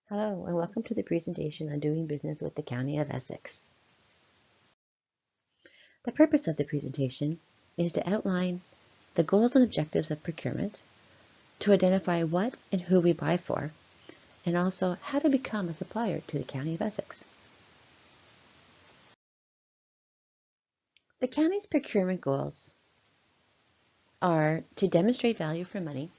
Hello, and welcome to the presentation on doing business with the County of Essex. The purpose of the presentation is to outline the goals and objectives of procurement, to identify what and who we buy for, and also how to become a supplier to the County of Essex. The county's procurement goals are to demonstrate value for money,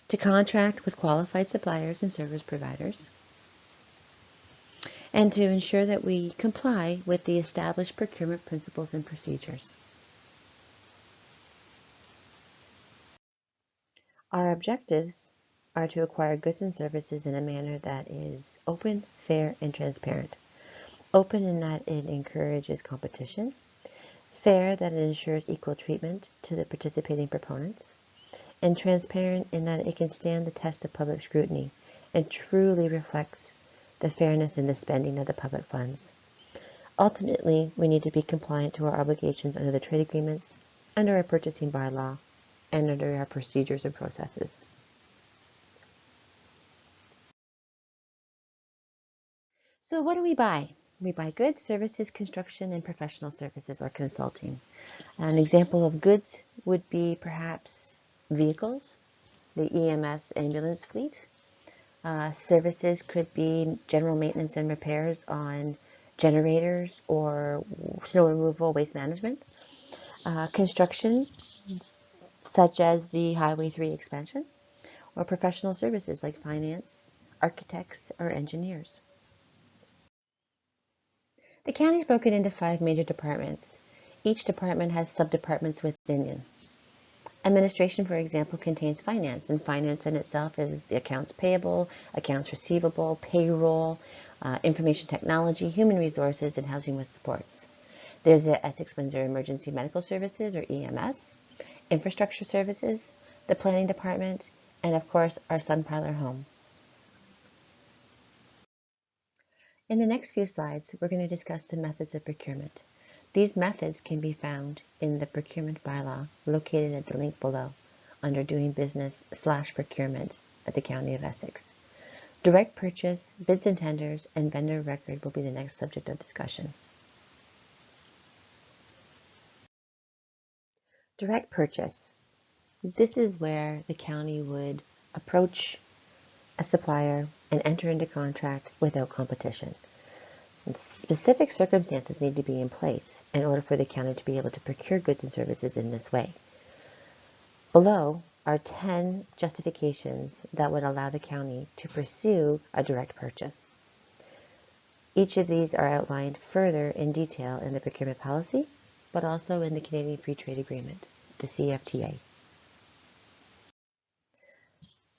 to contract with qualified suppliers and service providers, and to ensure that we comply with the established procurement principles and procedures. Our objectives are to acquire goods and services in a manner that is open, fair, and transparent. Open in that it encourages competition, fair that it ensures equal treatment to the participating proponents, and transparent in that it can stand the test of public scrutiny and truly reflects the fairness in the spending of the public funds. Ultimately, we need to be compliant to our obligations under the trade agreements, under our purchasing bylaw, and under our procedures and processes. So what do we buy? We buy goods, services, construction, and professional services or consulting. An example of goods would be perhaps vehicles, the EMS ambulance fleet. Services could be general maintenance and repairs on generators or snow removal, waste management. Construction, such as the Highway 3 expansion, or professional services like finance, architects, or engineers. The county is broken into 5 major departments. Each department has sub-departments within it. Administration, for example, contains finance, and finance in itself is the accounts payable, accounts receivable, payroll, information technology, human resources, and housing with supports. There's the Essex Windsor Emergency Medical Services, or EMS, infrastructure services, the planning department, and of course, our Sun Parlor home. In the next few slides, we're going to discuss the methods of procurement. These methods can be found in the procurement bylaw located at the link below under Doing Business/Procurement at the County of Essex. Direct purchase, bids and tenders, and vendor record will be the next subject of discussion. Direct purchase. This is where the county would approach a supplier and enter into contract without competition. And specific circumstances need to be in place in order for the county to be able to procure goods and services in this way. Below are 10 justifications that would allow the county to pursue a direct purchase. Each of these are outlined further in detail in the procurement policy, but also in the Canadian Free Trade Agreement, the CFTA.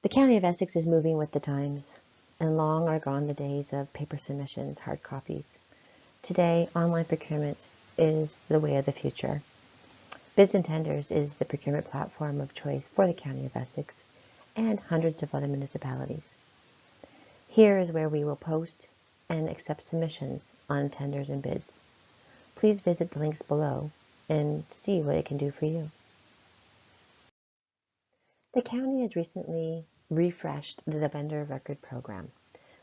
The County of Essex is moving with the times, and long are gone the days of paper submissions, hard copies. Today, online procurement is the way of the future. Bids and Tenders is the procurement platform of choice for the County of Essex and hundreds of other municipalities. Here is where we will post and accept submissions on tenders and bids. Please visit the links below and see what it can do for you. The county has recently refreshed the vendor record program.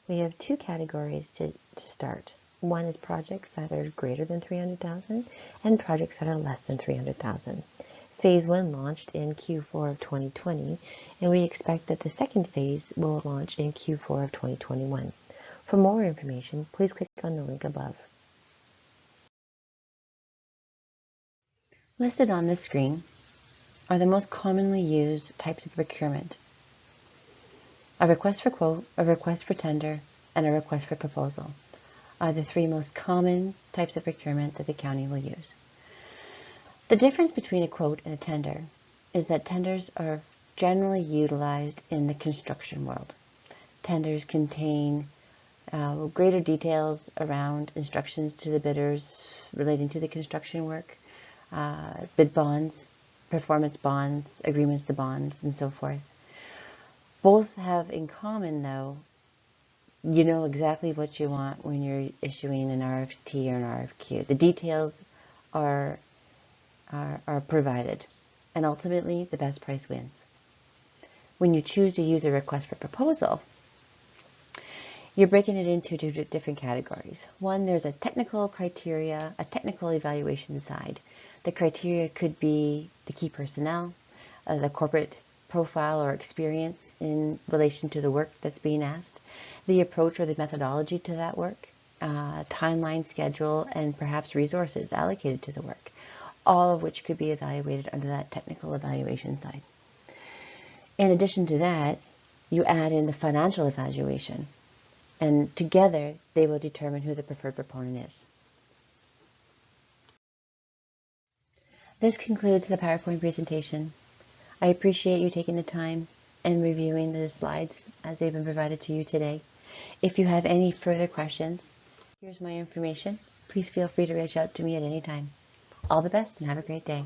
We have 2 categories to start. One is projects that are greater than $300,000 and projects that are less than $300,000. Phase 1 launched in Q4 of 2020, and we expect that the second phase will launch in Q4 of 2021. For more information, please click on the link above. Listed on this screen are the most commonly used types of procurement: a request for quote, a request for tender, and a request for proposal are the 3 most common types of procurement that the county will use. The difference between a quote and a tender is that tenders are generally utilized in the construction world. Tenders contain greater details around instructions to the bidders relating to the construction work, bid bonds, performance bonds, agreements to bonds, and so forth. Both have in common, though, you know exactly what you want when you're issuing an RFT or an RFQ. The details are provided, and ultimately the best price wins. When you choose to use a request for proposal, You're breaking it into two different categories. One, there's a technical criteria, a technical evaluation side. The criteria could be the key personnel, the corporate profile or experience in relation to the work that's being asked, the approach or the methodology to that work, timeline, schedule, and perhaps resources allocated to the work, all of which could be evaluated under that technical evaluation side. In addition to that, you add in the financial evaluation, and together they will determine who the preferred proponent is. This concludes the PowerPoint presentation. I appreciate you taking the time and reviewing the slides as they've been provided to you today. If you have any further questions, here's my information. Please feel free to reach out to me at any time. All the best and have a great day.